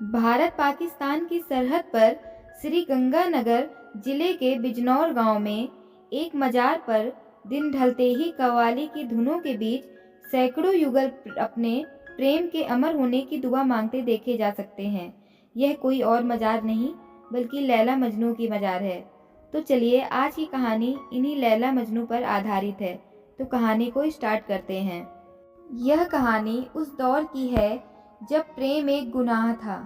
भारत पाकिस्तान की सरहद पर श्री गंगानगर जिले के बिजनौर गांव में एक मजार पर दिन ढलते ही कव्वाली की धुनों के बीच सैकड़ों युगल अपने प्रेम के अमर होने की दुआ मांगते देखे जा सकते हैं। यह कोई और मजार नहीं बल्कि लैला मजनू की मजार है। तो चलिए आज की कहानी इन्हीं लैला मजनू पर आधारित है। तो कहानी को स्टार्ट करते हैं। यह कहानी उस दौर की है जब प्रेम एक गुनाह था।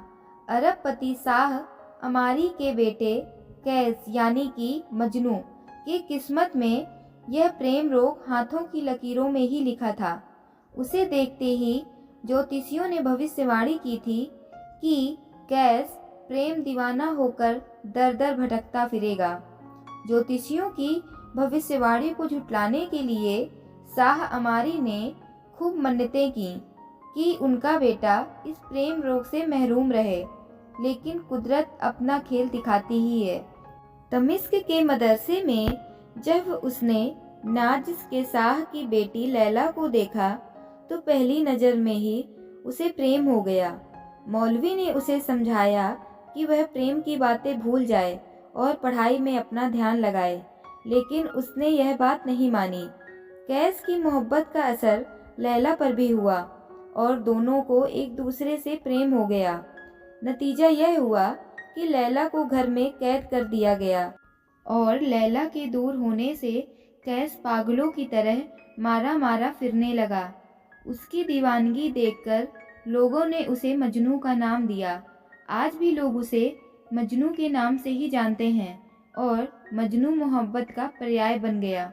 अरबपति शाह अमारी के बेटे कैस यानी कि मजनू की किस्मत में यह प्रेम रोग हाथों की लकीरों में ही लिखा था। उसे देखते ही ज्योतिषियों ने भविष्यवाणी की थी कि कैस प्रेम दीवाना होकर दर दर भटकता फिरेगा। ज्योतिषियों की भविष्यवाणी को झुटलाने के लिए शाह अमारी ने खूब मन्नतें की कि उनका बेटा इस प्रेम रोग से महरूम रहे, लेकिन कुदरत अपना खेल दिखाती ही है। दमिश्क के मदरसे में जब उसने नाजिस के शाह की बेटी लैला को देखा तो पहली नज़र में ही उसे प्रेम हो गया। मौलवी ने उसे समझाया कि वह प्रेम की बातें भूल जाए और पढ़ाई में अपना ध्यान लगाए, लेकिन उसने यह बात नहीं मानी। कैस की मोहब्बत का असर लैला पर भी हुआ और दोनों को एक दूसरे से प्रेम हो गया। नतीजा यह हुआ कि लैला को घर में कैद कर दिया गया और लैला के दूर होने से कैस पागलों की तरह मारा मारा फिरने लगा। उसकी दीवानगी देखकर लोगों ने उसे मजनू का नाम दिया। आज भी लोग उसे मजनू के नाम से ही जानते हैं और मजनू मोहब्बत का पर्याय बन गया।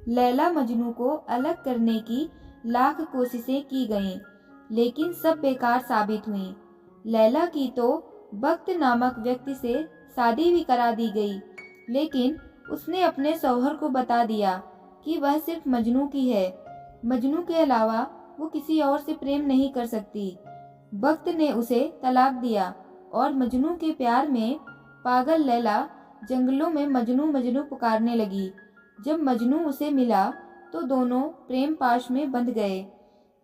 लैला मजनू को अलग करने की लाख कोशिशें की गईं, लेकिन सब बेकार साबित हुईं। लैला की तो वक्त नामक व्यक्ति से शादी भी करा दी गई, लेकिन उसने अपने शौहर को बता दिया कि वह सिर्फ मजनू की है। मजनू के अलावा वो किसी और से प्रेम नहीं कर सकती। वक्त ने उसे तलाक दिया और मजनू के प्यार में पागल लैला जंगलों में मजनू मजनू पुकारने लगी। जब मजनू उसे मिला तो दोनों प्रेम पाश में बंध गए।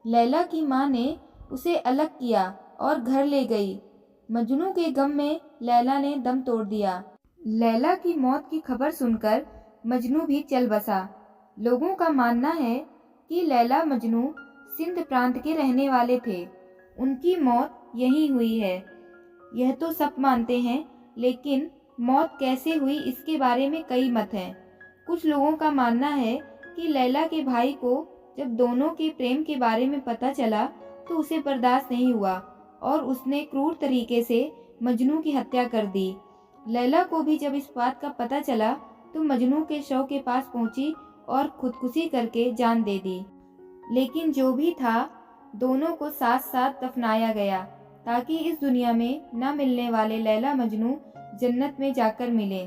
लैला की माँ ने उसे अलग किया और घर ले गई। मजनू के गम में लैला ने दम तोड़ दिया। लैला की मौत की खबर सुनकर मजनू भी चल बसा। लोगों का मानना है कि लैला मजनू सिंध प्रांत के रहने वाले थे। उनकी मौत यहीं हुई है। यह तो सब मानते हैं, लेकिन मौत कैसे हुई इसके बारे में कई मत हैं। कुछ लोगों का मानना है कि लैला के भाई को जब दोनों के प्रेम के बारे में पता चला तो उसे बर्दाश्त नहीं हुआ और उसने क्रूर तरीके से मजनू की हत्या कर दी। लैला को भी जब इस बात का पता चला तो मजनू के शव के पास पहुंची और खुदकुशी करके जान दे दी। लेकिन जो भी था, दोनों को साथ साथ दफनाया गया ताकि इस दुनिया में न मिलने वाले लैला मजनू जन्नत में जाकर मिले।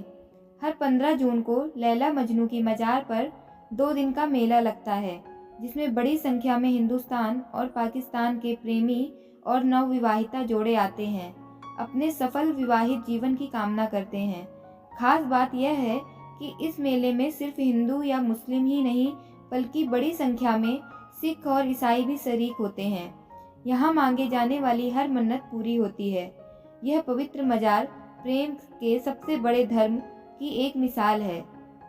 हर 15 जून को लैला मजनू की मजार पर 2 दिन का मेला लगता है, जिसमें बड़ी संख्या में हिंदुस्तान और पाकिस्तान के प्रेमी और नवविवाहिता जोड़े आते हैं, अपने सफल विवाहित जीवन की कामना करते हैं। खास बात यह है कि इस मेले में सिर्फ हिंदू या मुस्लिम ही नहीं बल्कि बड़ी संख्या में सिख और ईसाई भी शरीक होते हैं। यहाँ मांगे जाने वाली हर मन्नत पूरी होती है। यह पवित्र मजार प्रेम के सबसे बड़े धर्म की एक मिसाल है।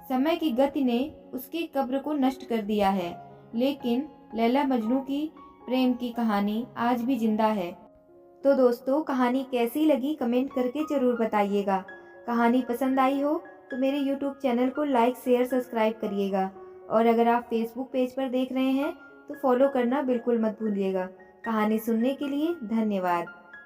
समय की गति ने उसकी कब्र को नष्ट कर दिया है, लेकिन लैला मजनू की प्रेम की कहानी आज भी जिंदा है। तो दोस्तों, कहानी कैसी लगी कमेंट करके ज़रूर बताइएगा। कहानी पसंद आई हो तो मेरे YouTube चैनल को लाइक शेयर सब्सक्राइब करिएगा, और अगर आप Facebook पेज पर देख रहे हैं तो फॉलो करना बिल्कुल मत भूलिएगा। कहानी सुनने के लिए धन्यवाद।